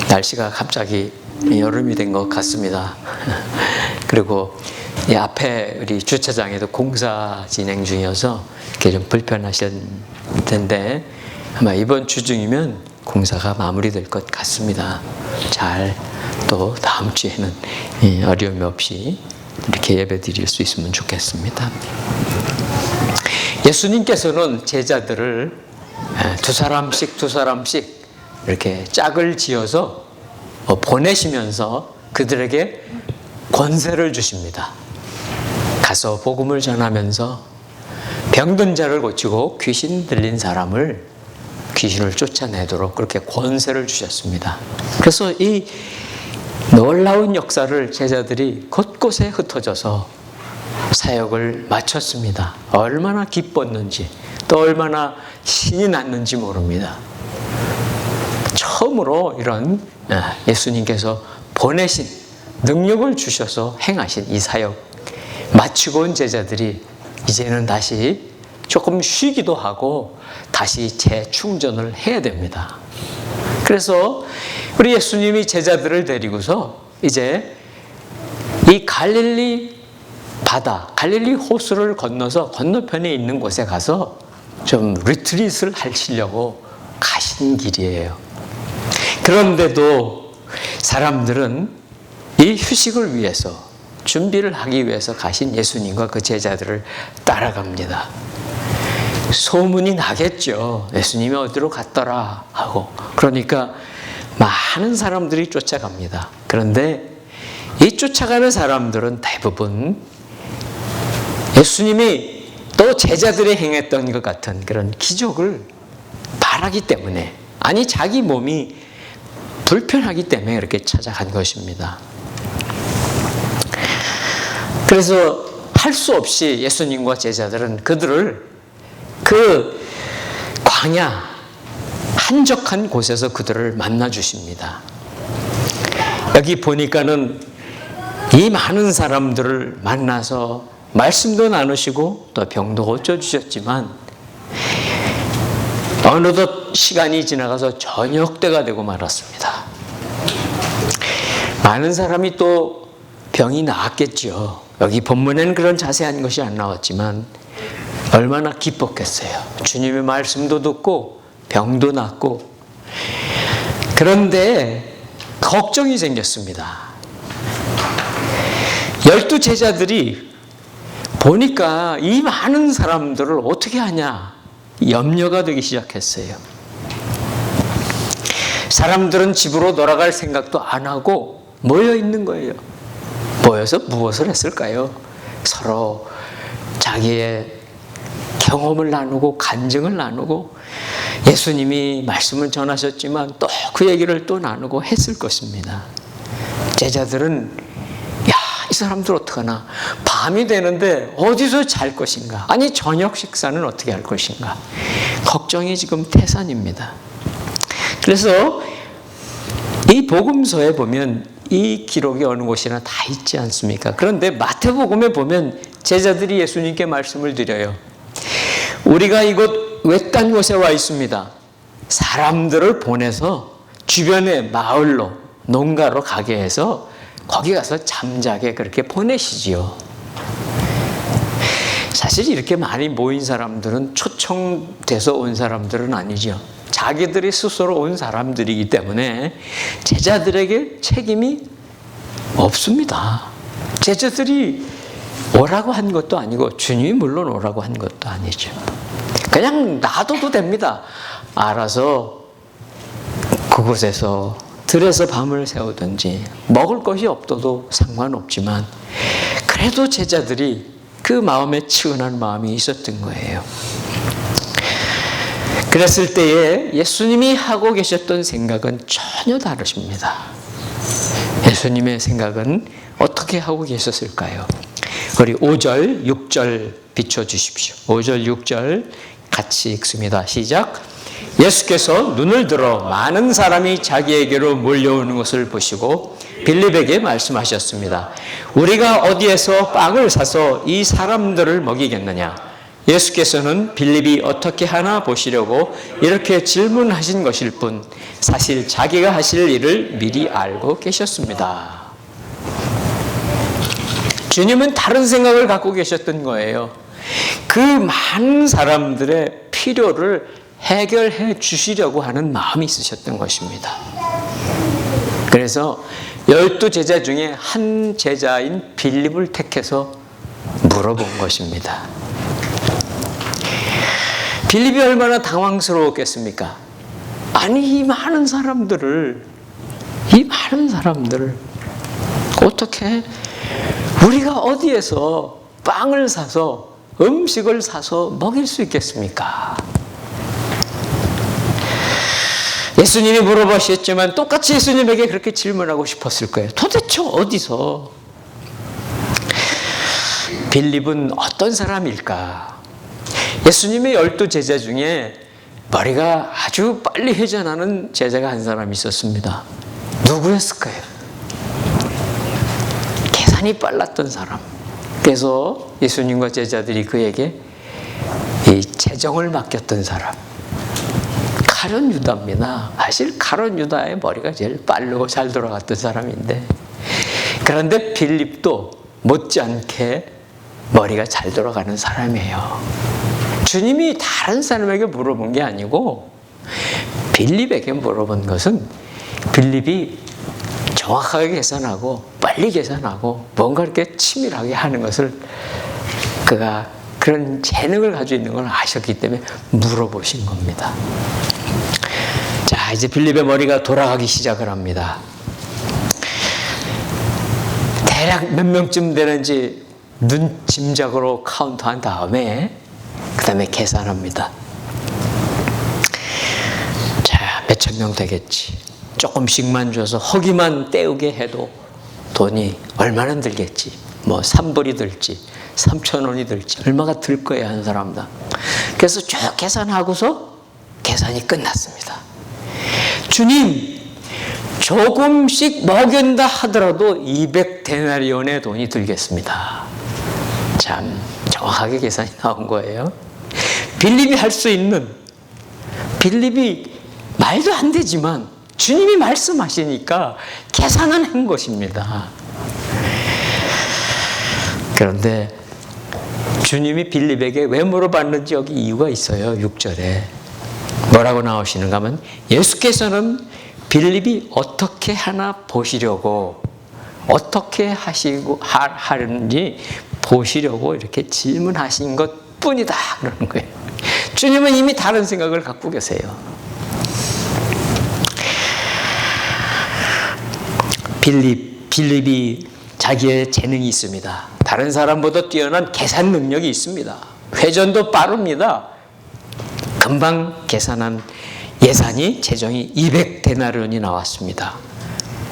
날씨가 갑자기 여름이 된 것 같습니다. 그리고 이 앞에 우리 주차장에도 공사 진행 중이어서 이렇게 좀 불편하실 텐데 아마 이번 주 중이면 공사가 마무리될 것 같습니다. 잘 또 다음 주에는 어려움 없이 이렇게 예배 드릴 수 있으면 좋겠습니다. 예수님께서는 제자들을 두 사람씩 이렇게 짝을 지어서 보내시면서 그들에게 권세를 주십니다. 가서 복음을 전하면서 병든 자를 고치고 귀신 들린 사람을 귀신을 쫓아내도록 그렇게 권세를 주셨습니다. 그래서 이 놀라운 역사를 제자들이 곳곳에 흩어져서 사역을 마쳤습니다. 얼마나 기뻤는지 또 얼마나 신이 났는지 모릅니다. 처음으로 이런 예수님께서 보내신 능력을 주셔서 행하신 이 사역 마치고 온 제자들이 이제는 다시 조금 쉬기도 하고 다시 재충전을 해야 됩니다. 그래서 우리 예수님이 제자들을 데리고서 이제 이 갈릴리 바다, 갈릴리 호수를 건너서 건너편에 있는 곳에 가서 좀 리트릿을 하시려고 가신 길이에요. 그런데도 사람들은 이 휴식을 위해서 준비를 하기 위해서 가신 예수님과 그 제자들을 따라갑니다. 소문이 나겠죠. 예수님이 어디로 갔더라 하고. 그러니까 많은 사람들이 쫓아갑니다. 그런데 이 쫓아가는 사람들은 대부분 예수님이 또 제자들이 행했던 것 같은 그런 기적을 바라기 때문에, 아니 자기 몸이 불편하기 때문에 이렇게 찾아간 것입니다. 그래서 할 수 없이 예수님과 제자들은 그들을 그 광야 한적한 곳에서 그들을 만나 주십니다. 여기 보니까는 이 많은 사람들을 만나서 말씀도 나누시고 또 병도 고쳐주셨지만 어느덧 시간이 지나가서 저녁 때가 되고 말았습니다. 많은 사람이 또 병이 나았겠죠. 여기 본문에는 그런 자세한 것이 안 나왔지만 얼마나 기뻤겠어요. 주님의 말씀도 듣고 병도 낫고. 그런데 걱정이 생겼습니다. 12 제자들이 보니까 이 많은 사람들을 어떻게 하냐 염려가 되기 시작했어요. 사람들은 집으로 돌아갈 생각도 안 하고 모여 있는 거예요. 모여서 무엇을 했을까요? 서로 자기의 경험을 나누고 간증을 나누고 예수님이 말씀을 전하셨지만 또 그 얘기를 또 나누고 했을 것입니다. 제자들은 이 사람들 어떡하나, 밤이 되는데 어디서 잘 것인가, 아니 저녁 식사는 어떻게 할 것인가, 걱정이 지금 태산입니다. 그래서 이 복음서에 보면 이 기록이 어느 곳이나 다 있지 않습니까? 그런데 마태복음에 보면 제자들이 예수님께 말씀을 드려요. 우리가 이곳 외딴 곳에 와 있습니다. 사람들을 보내서 주변의 마을로, 농가로 가게 해서 거기 가서 잠자게 그렇게 보내시지요. 사실 이렇게 많이 모인 사람들은 초청돼서 온 사람들은 아니죠. 자기들이 스스로 온 사람들이기 때문에 제자들에게 책임이 없습니다. 제자들이 오라고 한 것도 아니고 주님이 물론 오라고 한 것도 아니죠. 그냥 놔둬도 됩니다. 알아서 그곳에서 들에서 밤을 새우든지 먹을 것이 없어도 상관없지만 그래도 제자들이 그 마음에 치근한 마음이 있었던 거예요. 그랬을 때에 예수님이 하고 계셨던 생각은 전혀 다르십니다. 예수님의 생각은 어떻게 하고 계셨을까요? 우리 5절, 6절 비춰주십시오. 5절, 6절 같이 읽습니다. 시작. 예수께서 눈을 들어 많은 사람이 자기에게로 몰려오는 것을 보시고 빌립에게 말씀하셨습니다. 우리가 어디에서 빵을 사서 이 사람들을 먹이겠느냐? 예수께서는 빌립이 어떻게 하나 보시려고 이렇게 질문하신 것일 뿐 사실 자기가 하실 일을 미리 알고 계셨습니다. 주님은 다른 생각을 갖고 계셨던 거예요. 그 많은 사람들의 필요를 해결해 주시려고 하는 마음이 있으셨던 것입니다. 그래서 12 제자 중에 한 제자인 빌립을 택해서 물어본 것입니다. 빌립이 얼마나 당황스러웠겠습니까? 아니, 이 많은 사람들을 어떻게 우리가 어디에서 빵을 사서 음식을 사서 먹일 수 있겠습니까? 예수님이 물어보셨지만 똑같이 예수님에게 그렇게 질문하고 싶었을 거예요. 도대체 어디서? 빌립은 어떤 사람일까? 예수님의 12 제자 중에 머리가 아주 빨리 회전하는 제자가 한 사람이 있었습니다. 누구였을까요? 계산이 빨랐던 사람. 그래서 예수님과 제자들이 그에게 이 재정을 맡겼던 사람, 가룟 유다입니다. 사실 가룟 유다의 머리가 제일 빠르고 잘 돌아갔던 사람인데, 그런데 빌립도 못지않게 머리가 잘 돌아가는 사람이에요. 주님이 다른 사람에게 물어본 게 아니고 빌립에게 물어본 것은 빌립이 정확하게 계산하고 빨리 계산하고 뭔가 이렇게 치밀하게 하는 것을 그가 그런 재능을 가지고 있는 걸 아셨기 때문에 물어보신 겁니다. 자, 이제 빌립의 머리가 돌아가기 시작을 합니다. 대략 몇 명쯤 되는지 눈 짐작으로 카운트한 다음에 그 다음에 계산합니다. 자, 몇천 명 되겠지. 조금씩만 줘서 허기만 때우게 해도 돈이 얼마나 들겠지. 뭐 3불이 들지 3,000원이 들지 얼마가 들 거야 한 사람당. 그래서 쭉 계산하고서 계산이 끝났습니다. 주님, 조금씩 먹인다 하더라도 200데나리온의 돈이 들겠습니다. 참 정확하게 계산이 나온 거예요. 빌립이 할 수 있는, 빌립이 말도 안 되지만 주님이 말씀하시니까 계산은 한 것입니다. 그런데 주님이 빌립에게 왜 물어봤는지 여기 이유가 있어요. 6절에 뭐라고 나오시는가 하면 예수께서는 빌립이 어떻게 하나 보시려고, 어떻게 하는지 보시려고 이렇게 질문하신 것 뿐이다 그러는 거예요. 주님은 이미 다른 생각을 갖고 계세요. 빌립이 자기의 재능이 있습니다. 다른 사람보다 뛰어난 계산 능력이 있습니다. 회전도 빠릅니다. 금방 계산한 예산이 재정이 200데나리온이 나왔습니다.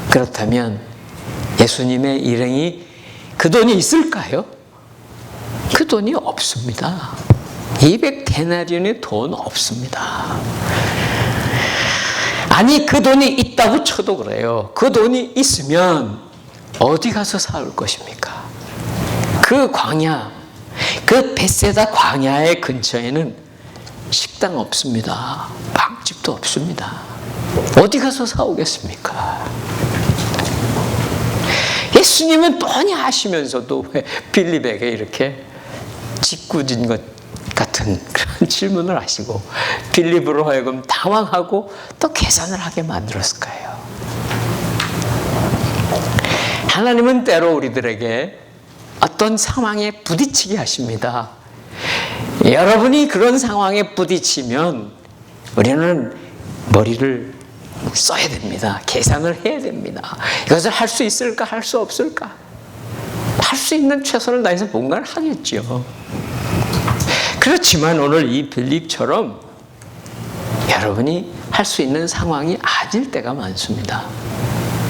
그렇다면 예수님의 일행이 그 돈이 있을까요? 그 돈이 없습니다. 200데나리온의 돈 없습니다. 아니, 그 돈이 있다고 쳐도 그래요. 그 돈이 있으면 어디 가서 사올 것입니까? 그 광야, 그 벳세다 광야의 근처에는 식당 없습니다. 빵집도 없습니다. 어디 가서 사오겠습니까? 예수님은 뻔히 아시면서도 왜 빌립에게 이렇게 짓궂은 것 같은 그런 질문을 하시고 빌립으로 하여금 당황하고 또 계산을 하게 만들었을까요? 하나님은 때로 우리들에게 어떤 상황에 부딪히게 하십니다. 여러분이 그런 상황에 부딪히면 우리는 머리를 써야 됩니다. 계산을 해야 됩니다. 이것을 할 수 있을까, 할 수 없을까? 할 수 있는 최선을 다해서 뭔가를 하겠죠. 그렇지만 오늘 이 빌립처럼 여러분이 할 수 있는 상황이 아닐 때가 많습니다.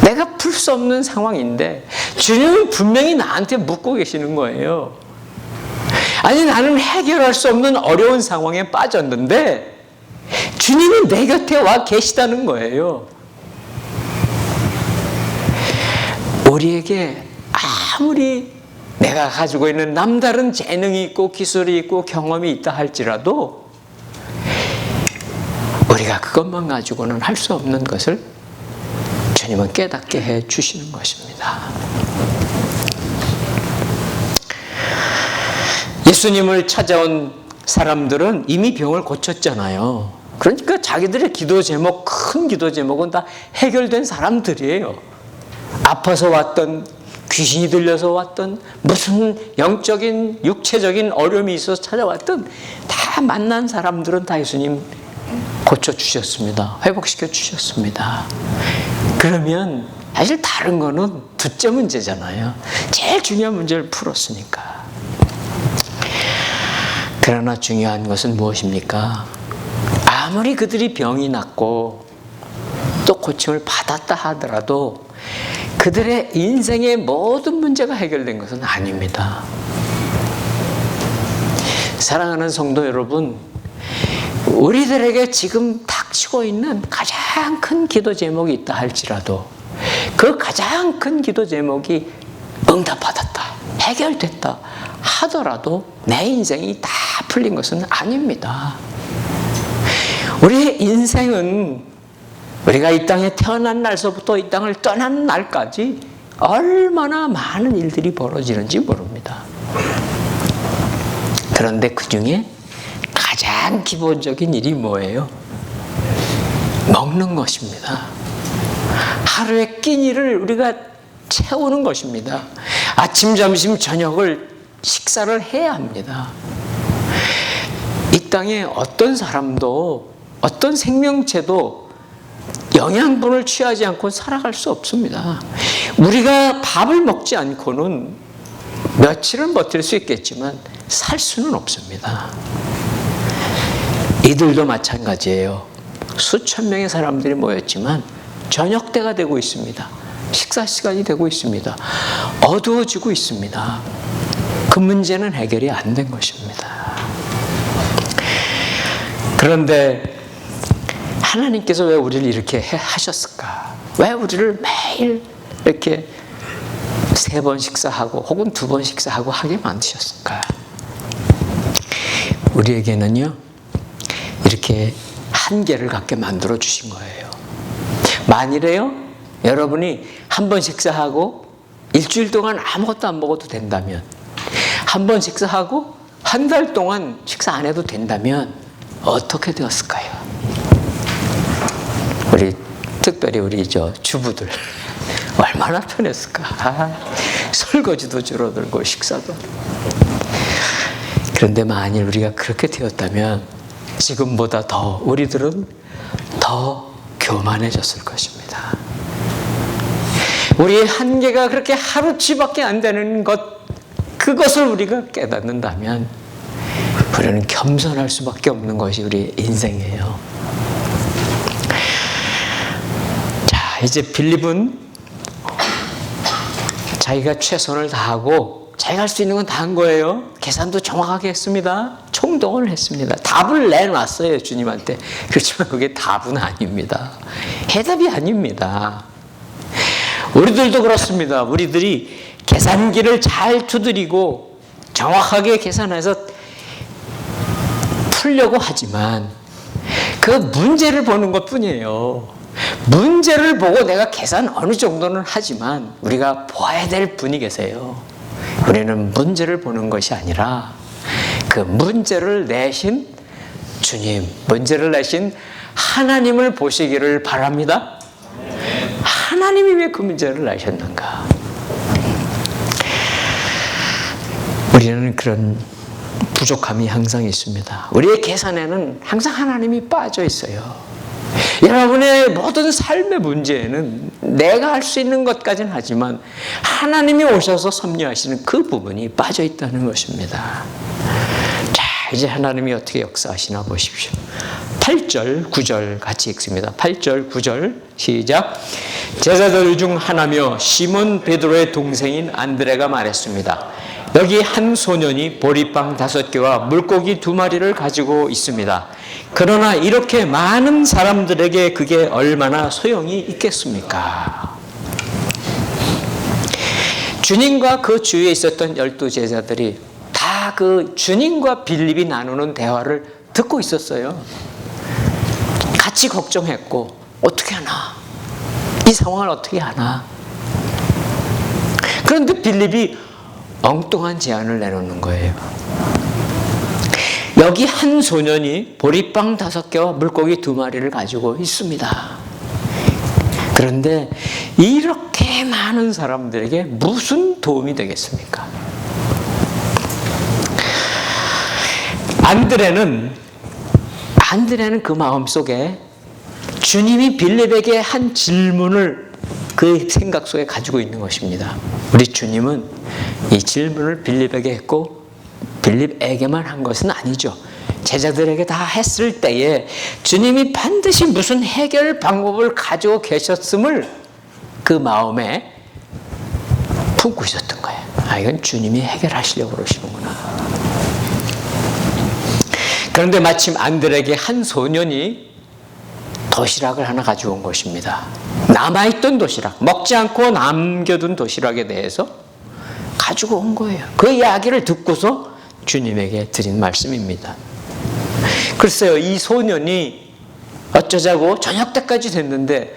내가 풀 수 없는 상황인데 주님은 분명히 나한테 묻고 계시는 거예요. 아니, 나는 해결할 수 없는 어려운 상황에 빠졌는데 주님은 내 곁에 와 계시다는 거예요. 우리에게 아무리 내가 가지고 있는 남다른 재능이 있고 기술이 있고 경험이 있다 할지라도 우리가 그것만 가지고는 할 수 없는 것을 주님은 깨닫게 해 주시는 것입니다. 예수님을 찾아온 사람들은 이미 병을 고쳤잖아요. 그러니까 자기들의 기도 제목, 큰 기도 제목은 다 해결된 사람들이에요. 아파서 왔던, 귀신이 들려서 왔던, 무슨 영적인 육체적인 어려움이 있어서 찾아왔던 다 만난 사람들은 다 예수님 고쳐주셨습니다. 회복시켜 주셨습니다. 그러면 사실 다른 거는 둘째 문제잖아요. 제일 중요한 문제를 풀었으니까. 그러나 중요한 것은 무엇입니까? 아무리 그들이 병이 낫고 또 고침을 받았다 하더라도 그들의 인생의 모든 문제가 해결된 것은 아닙니다. 사랑하는 성도 여러분, 우리들에게 지금 닥치고 있는 가장 큰 기도 제목이 있다 할지라도 그 가장 큰 기도 제목이 응답받았다, 해결됐다 하더라도 내 인생이 다 풀린 것은 아닙니다. 우리의 인생은 우리가 이 땅에 태어난 날서부터 이 땅을 떠나는 날까지 얼마나 많은 일들이 벌어지는지 모릅니다. 그런데 그 중에 가장 기본적인 일이 뭐예요? 먹는 것입니다. 하루의 끼니를 우리가 채우는 것입니다. 아침, 점심, 저녁을 식사를 해야 합니다. 이 땅에 어떤 사람도 어떤 생명체도 영양분을 취하지 않고 살아갈 수 없습니다. 우리가 밥을 먹지 않고는 며칠은 버틸 수 있겠지만 살 수는 없습니다. 이들도 마찬가지예요. 수천 명의 사람들이 모였지만 저녁 때가 되고 있습니다. 식사 시간이 되고 있습니다. 어두워지고 있습니다. 그 문제는 해결이 안 된 것입니다. 그런데 하나님께서 왜 우리를 이렇게 하셨을까? 왜 우리를 매일 이렇게 3번 식사하고 혹은 2번 식사하고 하게 만드셨을까? 우리에게는요, 이렇게 한계를 갖게 만들어 주신 거예요. 만일에요, 여러분이 한 번 식사하고 일주일 동안 아무것도 안 먹어도 된다면, 한 번 식사하고 한 달 동안 식사 안 해도 된다면 어떻게 되었을까요? 특별히 우리 주부들 얼마나 편했을까? 설거지도 줄어들고 식사도. 그런데 만일 우리가 그렇게 되었다면 지금보다 더 우리들은 더 교만해졌을 것입니다. 우리의 한계가 그렇게 하루치밖에 안 되는 것, 그것을 우리가 깨닫는다면 우리는 겸손할 수밖에 없는 것이 우리의 인생이에요. 자, 이제 빌립은 자기가 최선을 다하고 자기가 할 수 있는 건 다 한 거예요. 계산도 정확하게 했습니다. 총동원을 했습니다. 답을 내놨어요, 주님한테. 그렇지만 그게 답은 아닙니다. 해답이 아닙니다. 우리들도 그렇습니다. 우리들이 계산기를 잘 두드리고 정확하게 계산해서 풀려고 하지만 그 문제를 보는 것 뿐이에요. 문제를 보고 내가 계산 어느 정도는 하지만 우리가 봐야 될 분이 계세요. 우리는 문제를 보는 것이 아니라 그 문제를 내신 주님, 문제를 내신 하나님을 보시기를 바랍니다. 하나님이 왜 그 문제를 내셨는가? 우리는 그런 부족함이 항상 있습니다. 우리의 계산에는 항상 하나님이 빠져 있어요. 여러분의 모든 삶의 문제에는 내가 할 수 있는 것까지는 하지만 하나님이 오셔서 섭리하시는 그 부분이 빠져 있다는 것입니다. 자, 이제 하나님이 어떻게 역사하시나 보십시오. 8절, 9절 같이 읽습니다. 8절, 9절 시작. 제자들 중 하나며 시몬 베드로의 동생인 안드레가 말했습니다. 여기 한 소년이 보리빵 5개와 물고기 2마리를 가지고 있습니다. 그러나 이렇게 많은 사람들에게 그게 얼마나 소용이 있겠습니까? 주님과 그 주위에 있었던 12제자들이 다 그 주님과 빌립이 나누는 대화를 듣고 있었어요. 같이 걱정했고, 어떻게 하나? 이 상황을 어떻게 하나? 그런데 빌립이 엉뚱한 제안을 내놓는 거예요. 여기 한 소년이 보리빵 5개와 물고기 2마리를 가지고 있습니다. 그런데 이렇게 많은 사람들에게 무슨 도움이 되겠습니까? 안드레는 그 마음속에 주님이 빌립에게 한 질문을 그 생각 속에 가지고 있는 것입니다. 우리 주님은 이 질문을 빌립에게 했고 빌립에게만 한 것은 아니죠. 제자들에게 다 했을 때에 주님이 반드시 무슨 해결 방법을 가지고 계셨음을 그 마음에 품고 있었던 거예요. 아, 이건 주님이 해결하시려고 그러시는구나. 그런데 마침 안드레에게 한 소년이 도시락을 하나 가지고 온 것입니다. 남아있던 도시락, 먹지 않고 남겨둔 도시락에 대해서 가지고 온 거예요. 그 이야기를 듣고서 주님에게 드린 말씀입니다. 글쎄요, 이 소년이 어쩌자고 저녁 때까지 됐는데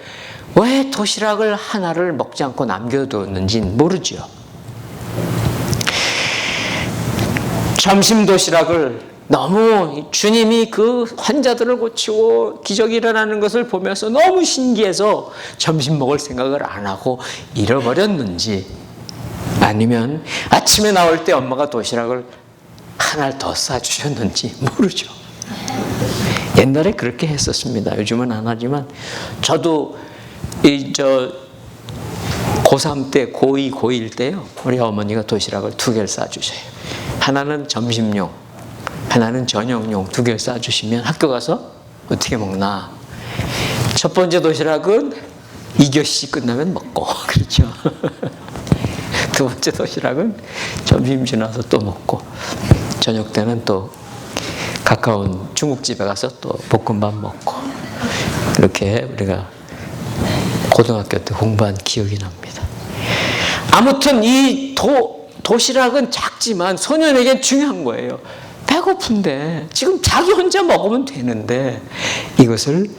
왜 도시락을 하나를 먹지 않고 남겨두었는지는 모르죠. 점심 도시락을 너무 주님이 그 환자들을 고치고 기적이 일어나는 것을 보면서 너무 신기해서 점심 먹을 생각을 안 하고 잃어버렸는지, 아니면 아침에 나올 때 엄마가 도시락을 하나를 더 싸주셨는지 모르죠. 옛날에 그렇게 했었습니다. 요즘은 안 하지만 저도 고3 때, 고2, 고1 때요, 우리 어머니가 도시락을 2개를 싸주셔요. 하나는 점심용, 하나는 저녁용 2개를 싸주시면 학교 가서 어떻게 먹나? 첫 번째 도시락은 2교시 끝나면 먹고, 그렇죠? 두 번째 도시락은 점심 지나서 또 먹고, 저녁 때는 또 가까운 중국집에 가서 또 볶음밥 먹고, 그렇게 우리가 고등학교 때 공부한 기억이 납니다. 아무튼 이 도시락은 작지만 소년에겐 중요한 거예요. 배고픈데 지금 자기 혼자 먹으면 되는데 이것을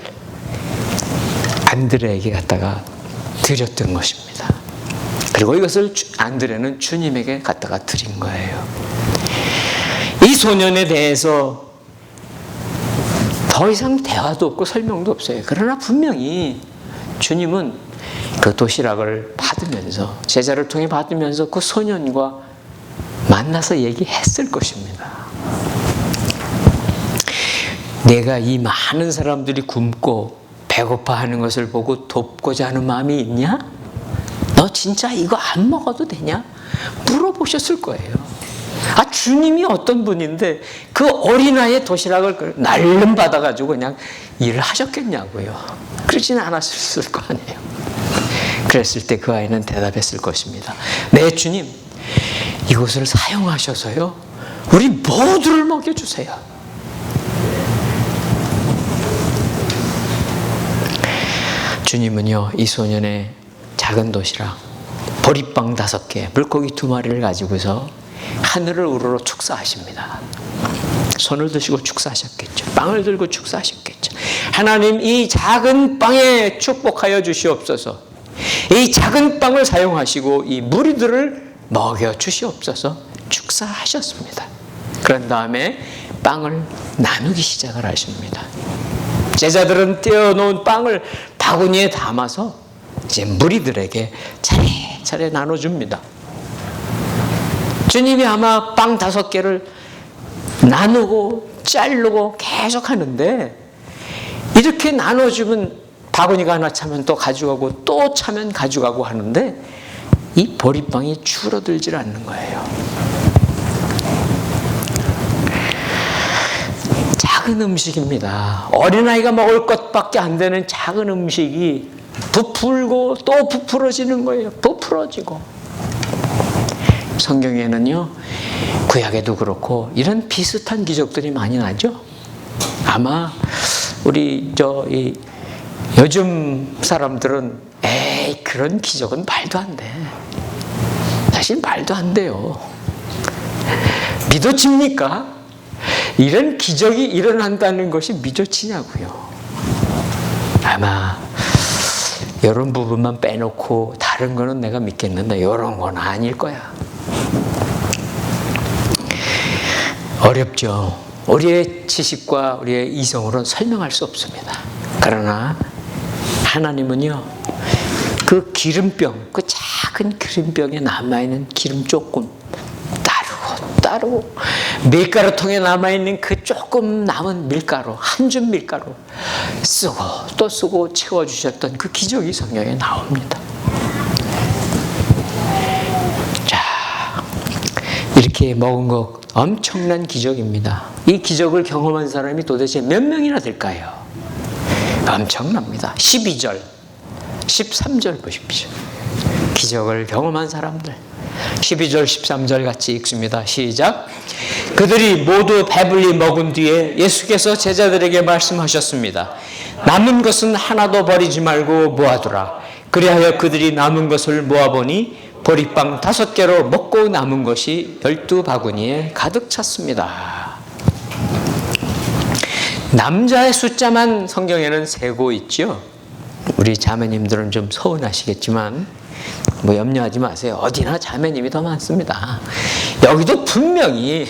안드레에게 갖다가 드렸던 것입니다. 그리고 이것을 안드레는 주님에게 갖다가 드린 거예요. 이 소년에 대해서 더 이상 대화도 없고 설명도 없어요. 그러나 분명히 주님은 그 도시락을 받으면서, 제자를 통해 받으면서 그 소년과 만나서 얘기했을 것입니다. 내가 이 많은 사람들이 굶고 배고파하는 것을 보고 돕고자 하는 마음이 있냐? 너 진짜 이거 안 먹어도 되냐? 물어보셨을 거예요. 아, 주님이 어떤 분인데 그 어린아이의 도시락을 날름 받아가지고 그냥 일을 하셨겠냐고요. 그러지는 않았을 거 아니에요. 그랬을 때 그 아이는 대답했을 것입니다. 네, 주님, 이것을 사용하셔서요, 우리 모두를 먹여주세요. 주님은요, 이 소년의 작은 도시락, 보리빵 5개, 물고기 2마리를 가지고서 하늘을 우러러 축사하십니다. 손을 드시고 축사하셨겠죠. 빵을 들고 축사하셨겠죠. 하나님, 이 작은 빵에 축복하여 주시옵소서. 이 작은 빵을 사용하시고 이 무리들을 먹여 주시옵소서 축사하셨습니다. 그런 다음에 빵을 나누기 시작을 하십니다. 제자들은 떼어놓은 빵을 바구니에 담아서 이제 무리들에게 차례차례 나눠줍니다. 주님이 아마 빵 5개를 나누고 자르고 계속 하는데, 이렇게 나눠주면 바구니가 하나 차면 또 가져가고 또 차면 가져가고 하는데 이 보리빵이 줄어들질 않는 거예요. 작은 음식입니다. 어린아이가 먹을 것밖에 안 되는 작은 음식이 부풀고 또 부풀어지는 거예요. 부풀어지고. 성경에는요, 구약에도 그렇고 이런 비슷한 기적들이 많이 나죠. 아마 우리 요즘 사람들은 에이, 그런 기적은 말도 안 돼. 사실 말도 안 돼요. 믿어집니까? 이런 기적이 일어난다는 것이 믿어지냐고요. 아마 이런 부분만 빼놓고 다른 거는 내가 믿겠는데 이런 건 아닐 거야. 어렵죠. 우리의 지식과 우리의 이성으로는 설명할 수 없습니다. 그러나 하나님은요, 그 기름병, 그 작은 기름병에 남아있는 기름 조금 따르고 밀가루통에 남아있는 그 조금 남은 밀가루, 한 줌 밀가루 쓰고 또 쓰고 채워주셨던 그 기적이 성경에 나옵니다. 자, 이렇게 먹은 거 엄청난 기적입니다. 이 기적을 경험한 사람이 도대체 몇 명이나 될까요? 엄청납니다. 12절, 13절 보십시오. 기적을 경험한 사람들. 12절, 13절 같이 읽습니다. 시작. 그들이 모두 배불리 먹은 뒤에 예수께서 제자들에게 말씀하셨습니다. 남은 것은 하나도 버리지 말고 모아두라. 그리하여 그들이 남은 것을 모아보니 보리빵 5개로 먹고 남은 것이 12바구니에 가득 찼습니다. 남자의 숫자만 성경에는 세고 있죠. 우리 자매님들은 좀 서운하시겠지만 뭐 염려하지 마세요. 어디나 자매님이 더 많습니다. 여기도 분명히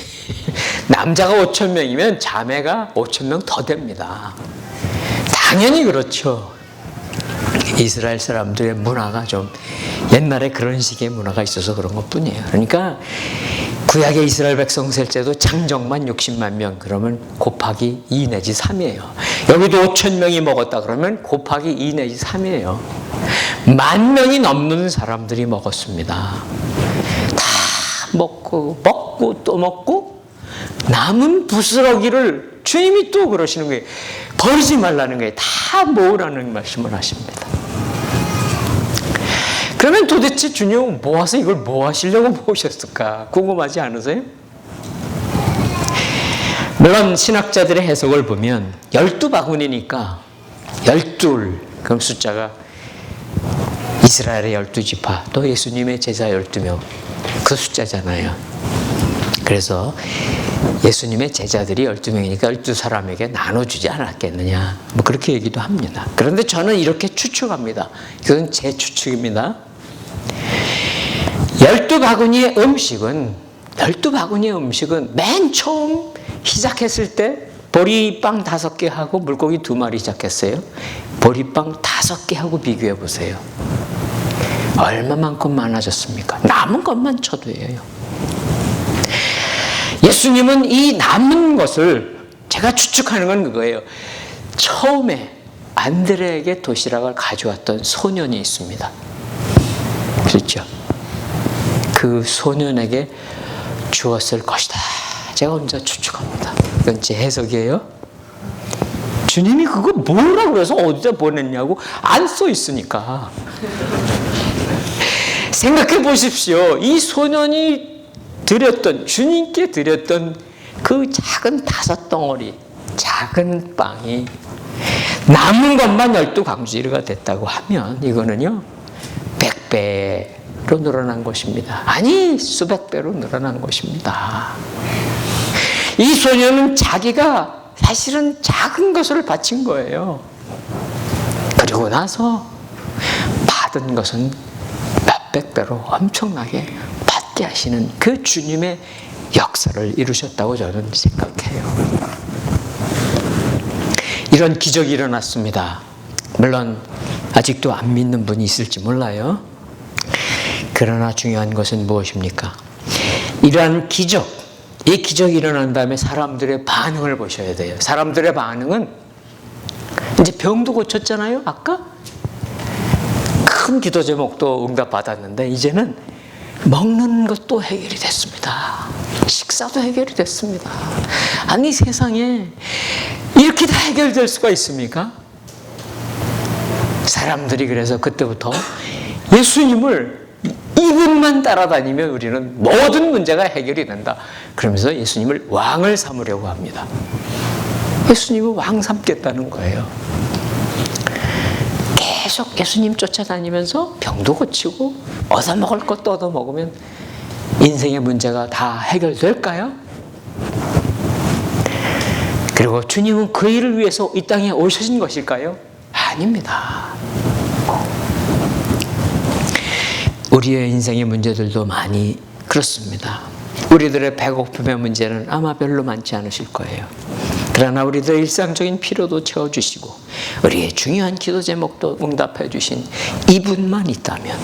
남자가 5,000명이면 자매가 5,000명 더 됩니다. 당연히 그렇죠. 이스라엘 사람들의 문화가 좀 옛날에 그런 식의 문화가 있어서 그런 것뿐이에요. 그러니까 구약의 이스라엘 백성 셀 때도 장정만 60만 명 그러면 곱하기 2 내지 3이에요. 여기도 5,000명이 먹었다 그러면 곱하기 2 내지 3이에요. 10,000명이 넘는 사람들이 먹었습니다. 다 먹고 또 먹고 남은 부스러기를 주님이 또 그러시는 거예요. 버리지 말라는 거예요. 다 모으라는 말씀을 하십니다. 그러면 도대체 주님은 모아서 이걸 뭐 하시려고 모으셨을까? 궁금하지 않으세요? 물론 신학자들의 해석을 보면 12바구니니까 12, 그럼 숫자가 이스라엘의 12지파, 또 예수님의 제자 12명, 그 숫자잖아요. 그래서 예수님의 제자들이 12명이니까 12사람에게 나눠주지 않았겠느냐, 뭐 그렇게 얘기도 합니다. 그런데 저는 이렇게 추측합니다. 이건 제 추측입니다. 12바구니의 음식은 맨 처음 시작했을 때 보리빵 5개 하고 물고기 2마리 시작했어요. 보리빵 5개 하고 비교해 보세요. 얼마만큼 많아졌습니까? 남은 것만 쳐도예요. 예수님은 이 남은 것을, 제가 추측하는 건 그거예요. 처음에 안드레에게 도시락을 가져왔던 소년이 있습니다. 그렇죠? 그 소년에게 주었을 것이다. 제가 혼자 추측합니다. 이건 제 해석이에요. 주님이 그거 뭐라고 그래서 어디다 보냈냐고 안 써 있으니까. 생각해 보십시오. 이 소년이 주님께 드렸던 그 작은 5덩어리, 작은 빵이 남은 것만 12강주리가 됐다고 하면 이거는요, 100배로 늘어난 것입니다. 아니, 수백 배로 늘어난 것입니다. 이 소년은 자기가 사실은 작은 것을 바친 거예요. 그리고 나서 받은 것은 몇백 배로 엄청나게 받게 하시는 그 주님의 역사를 이루셨다고 저는 생각해요. 이런 기적이 일어났습니다. 물론 아직도 안 믿는 분이 있을지 몰라요. 그러나 중요한 것은 무엇입니까? 이러한 기적, 이 기적이 일어난 다음에 사람들의 반응을 보셔야 돼요. 사람들의 반응은 이제 병도 고쳤잖아요, 아까? 큰 기도 제목도 응답받았는데 이제는 먹는 것도 해결이 됐습니다. 식사도 해결이 됐습니다. 아니, 세상에 이렇게 다 해결될 수가 있습니까? 사람들이 그래서 그때부터 예수님을 이분만 따라다니면 우리는 모든 문제가 해결이 된다. 그러면서 예수님을 왕을 삼으려고 합니다. 예수님을 왕 삼겠다는 거예요. 계속 예수님 쫓아다니면서 병도 고치고 얻어먹을 것도 얻어먹으면 인생의 문제가 다 해결될까요? 그리고 주님은 그 일을 위해서 이 땅에 오셔진 것일까요? 아닙니다. 우리의 인생의 문제들도 많이 그렇습니다. 우리들의 배고픔의 문제는 아마 별로 많지 않으실 거예요. 그러나 우리들의 일상적인 필요도 채워주시고 우리의 중요한 기도 제목도 응답해 주신 이분만 있다면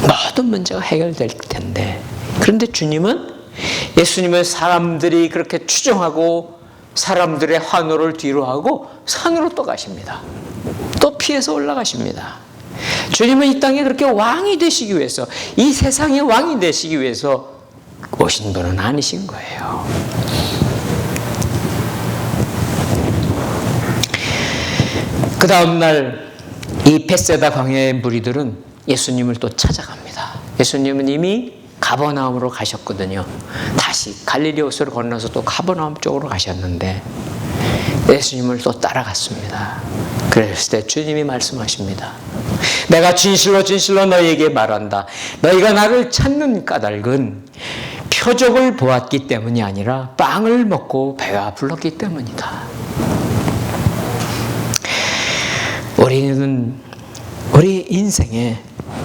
모든 문제가 해결될 텐데, 그런데 주님은, 예수님은 사람들이 그렇게 추종하고 사람들의 환호를 뒤로하고 산으로 또 가십니다. 또 피해서 올라가십니다. 주님은 이 땅에 그렇게 왕이 되시기 위해서, 이 세상의 왕이 되시기 위해서 오신 분은 아니신 거예요. 그 다음날 이 벳세다 광야의 무리들은 예수님을 또 찾아갑니다. 예수님은 이미 가버나움으로 가셨거든요. 다시 갈릴리 호수를 건너서 또 가버나움 쪽으로 가셨는데 예수님을 또 따라갔습니다. 그랬을 때 주님이 말씀하십니다. 내가 진실로 진실로 너희에게 말한다. 너희가 나를 찾는 까닭은 표적을 보았기 때문이 아니라 빵을 먹고 배가 불렀기 때문이다. 우리는 우리 인생에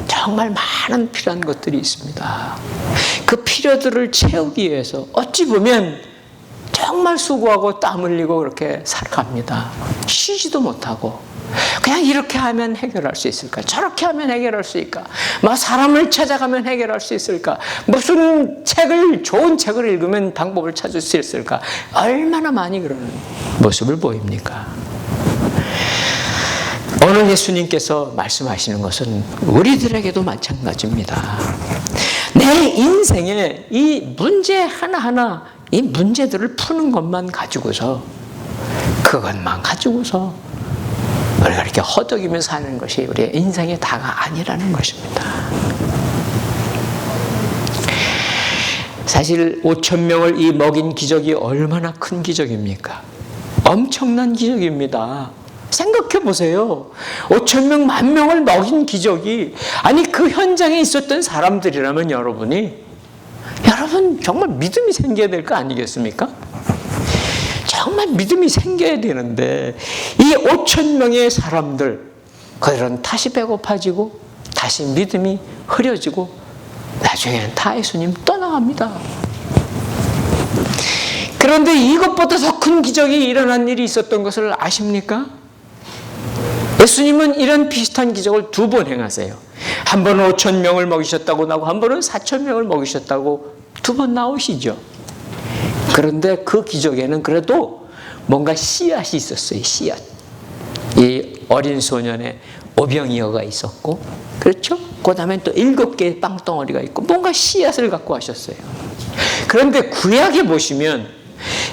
정말 많은 필요한 것들이 있습니다. 그 필요들을 채우기 위해서 어찌 보면 정말 수고하고 땀 흘리고 그렇게 살아갑니다. 쉬지도 못하고 그냥 이렇게 하면 해결할 수 있을까? 저렇게 하면 해결할 수 있을까? 막 사람을 찾아가면 해결할 수 있을까? 무슨 좋은 책을 읽으면 방법을 찾을 수 있을까? 얼마나 많이 그런 모습을 보입니까? 오늘 예수님께서 말씀하시는 것은 우리들에게도 마찬가지입니다. 내 인생에 이 문제 하나하나, 이 문제들을 푸는 것만 가지고서, 그것만 가지고서 우리가 이렇게 허덕이며 사는 것이 우리의 인생의 다가 아니라는 것입니다. 사실 5,000명을 이 먹인 기적이 얼마나 큰 기적입니까? 엄청난 기적입니다. 생각해 보세요. 5,000명, 10,000명을 먹인 기적이, 아니 그 현장에 있었던 사람들이라면 여러분 정말 믿음이 생겨야 될 거 아니겠습니까? 정말 믿음이 생겨야 되는데 이 5,000명의 사람들, 그들은 다시 배고파지고 다시 믿음이 흐려지고 나중에는 다 예수님 떠나갑니다. 그런데 이것보다 더 큰 기적이 일어난 일이 있었던 것을 아십니까? 예수님은 이런 비슷한 기적을 2번 행하세요. 한 번은 5,000명을 먹이셨다고 나오고 한 번은 4,000명을 먹이셨다고 2번 나오시죠. 그런데 그 기적에는 그래도 뭔가 씨앗이 있었어요. 씨앗. 이 어린 소년의 오병이어가 있었고, 그렇죠? 그 다음에 또 7개의 빵덩어리가 있고 뭔가 씨앗을 갖고 하셨어요. 그런데 구약에 보시면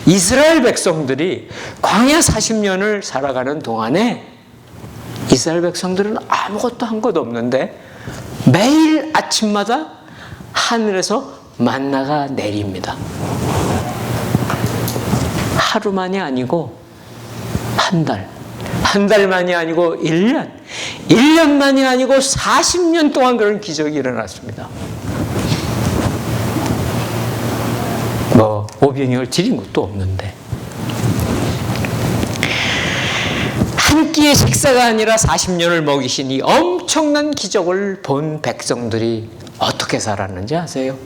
이스라엘 백성들이 광야 40년을 살아가는 동안에 이스라엘 백성들은 아무것도 한 것 없는데 매일 아침마다 하늘에서 만나가 내립니다. 하루만이 아니고 한 달만이 아니고 1년만이 아니고 40년 동안 그런 기적이 일어났습니다. 오병이어를 드린 것도 없는데 한 끼의 식사가 아니라 40년을 먹이신 이 엄청난 기적을 본 백성들이 어떻게 살았는지 아세요?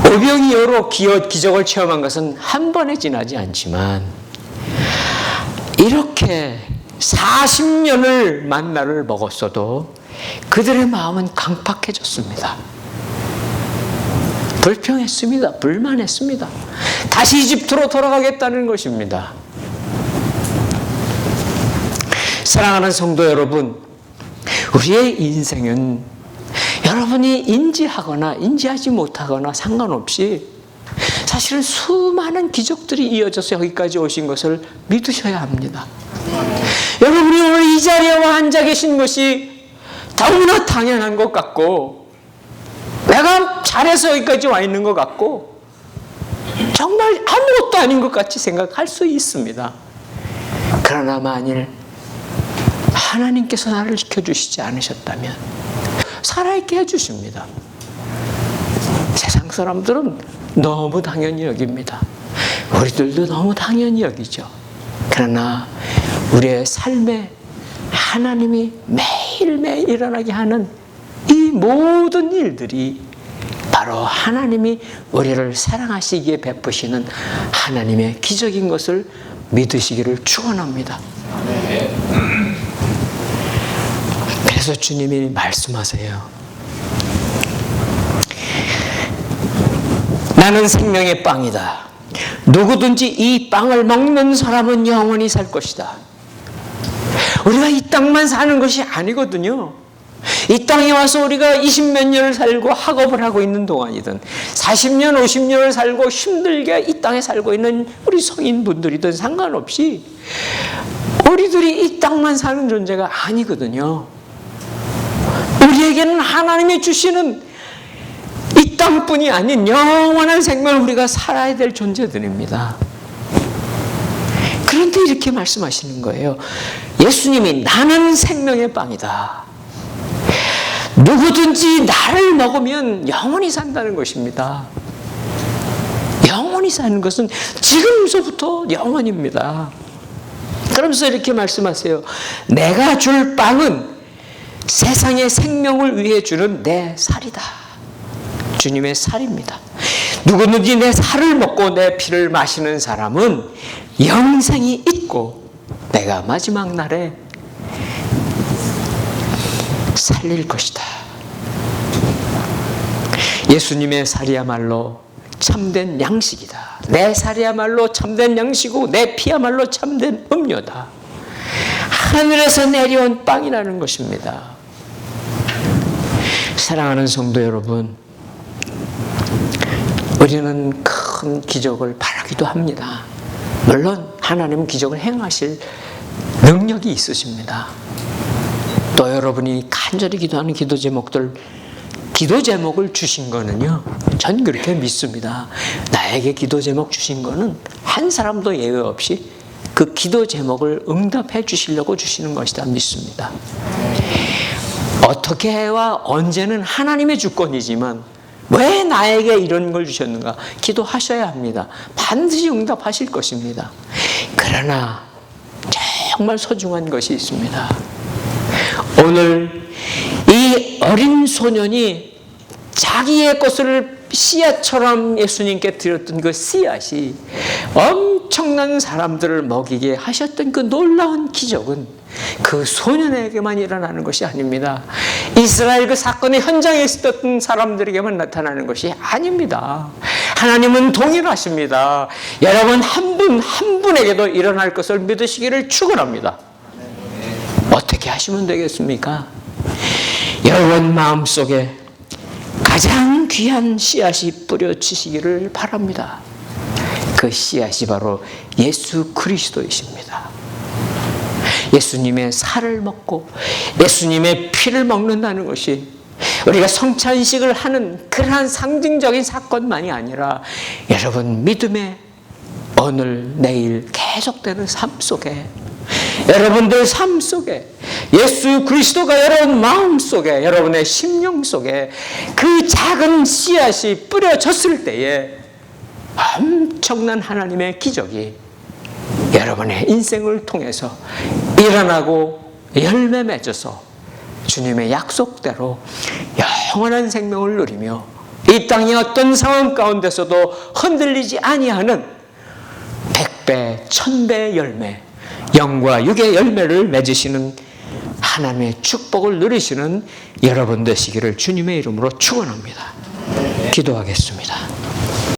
오병이어로 기적을 체험한 것은 한 번에 지나지 않지만 이렇게 40년을 만나를 먹었어도 그들의 마음은 강팍해졌습니다. 불평했습니다. 불만했습니다. 다시 이집트로 돌아가겠다는 것입니다. 사랑하는 성도 여러분, 우리의 인생은 여러분이 인지하거나 인지하지 못하거나 상관없이 사실은 수많은 기적들이 이어져서 여기까지 오신 것을 믿으셔야 합니다. 여러분이 오늘 이 자리에 앉아 계신 것이 너무나 당연한 것 같고 내가 잘해서 여기까지 와 있는 것 같고 정말 아무것도 아닌 것 같이 생각할 수 있습니다. 그러나 만일 하나님께서 나를 지켜주시지 않으셨다면, 살아있게 해주십니다. 세상 사람들은 너무 당연히 여깁니다. 우리들도 너무 당연히 여기죠. 그러나 우리의 삶에 하나님이 매일매일 일어나게 하는 이 모든 일들이 바로 하나님이 우리를 사랑하시기에 베푸시는 하나님의 기적인 것을 믿으시기를 축원합니다. 그래서 주님이 말씀하세요. 나는 생명의 빵이다. 누구든지 이 빵을 먹는 사람은 영원히 살 것이다. 우리가 이 땅만 사는 것이 아니거든요. 이 땅에 와서 우리가 20몇 년을 살고 학업을 하고 있는 동안이든 40년, 50년을 살고 힘들게 이 땅에 살고 있는 우리 성인분들이든 상관없이 우리들이 이 땅만 사는 존재가 아니거든요. 우리에게는 하나님이 주시는 이 땅뿐이 아닌 영원한 생명을 우리가 살아야 될 존재들입니다. 그런데 이렇게 말씀하시는 거예요. 예수님이 나는 생명의 빵이다. 누구든지 나를 먹으면 영원히 산다는 것입니다. 영원히 사는 것은 지금서부터 영원입니다. 그러면서 이렇게 말씀하세요. 내가 줄 빵은 세상의 생명을 위해 주는 내 살이다. 주님의 살입니다. 누구든지 내 살을 먹고 내 피를 마시는 사람은 영생이 있고 내가 마지막 날에 살릴 것이다. 예수님의 살이야말로 참된 양식이다. 내 살이야말로 참된 양식이고 내 피야말로 참된 음료다. 하늘에서 내려온 빵이라는 것입니다. 사랑하는 성도 여러분, 우리는 큰 기적을 바라기도 합니다. 물론 하나님은 기적을 행하실 능력이 있으십니다. 또 여러분이 간절히 기도하는 기도 제목을 주신 거는요, 전 그렇게 믿습니다. 나에게 기도 제목 주신 거는 한 사람도 예외 없이 그 기도 제목을 응답해 주시려고 주시는 것이다 믿습니다. 어떻게와 언제는 하나님의 주권이지만 왜 나에게 이런 걸 주셨는가? 기도하셔야 합니다. 반드시 응답하실 것입니다. 그러나 정말 소중한 것이 있습니다. 오늘 이 어린 소년이 자기의 것을 씨앗처럼 예수님께 드렸던 그 씨앗이 엄청난 사람들을 먹이게 하셨던 그 놀라운 기적은 그 소년에게만 일어나는 것이 아닙니다. 이스라엘 그 사건의 현장에 있었던 사람들에게만 나타나는 것이 아닙니다. 하나님은 동일하십니다. 여러분 한 분 한 분에게도 일어날 것을 믿으시기를 축원합니다. 어떻게 하시면 되겠습니까? 여러분 마음속에 가장 귀한 씨앗이 뿌려지시기를 바랍니다. 그 씨앗이 바로 예수 그리스도이십니다. 예수님의 살을 먹고 예수님의 피를 먹는다는 것이 우리가 성찬식을 하는 그러한 상징적인 사건만이 아니라 여러분 믿음의 오늘 내일 계속되는 삶 속에 여러분들 삶 속에 예수 그리스도가 여러분 마음 속에 여러분의 심령 속에 그 작은 씨앗이 뿌려졌을 때에 엄청난 하나님의 기적이 여러분의 인생을 통해서 일어나고 열매 맺어서 주님의 약속대로 영원한 생명을 누리며 이 땅의 어떤 상황 가운데서도 흔들리지 아니하는 100배, 1000배의 열매, 영과 육의 열매를 맺으시는 하나님의 축복을 누리시는 여러분 되시기를 주님의 이름으로 축원합니다. 기도하겠습니다.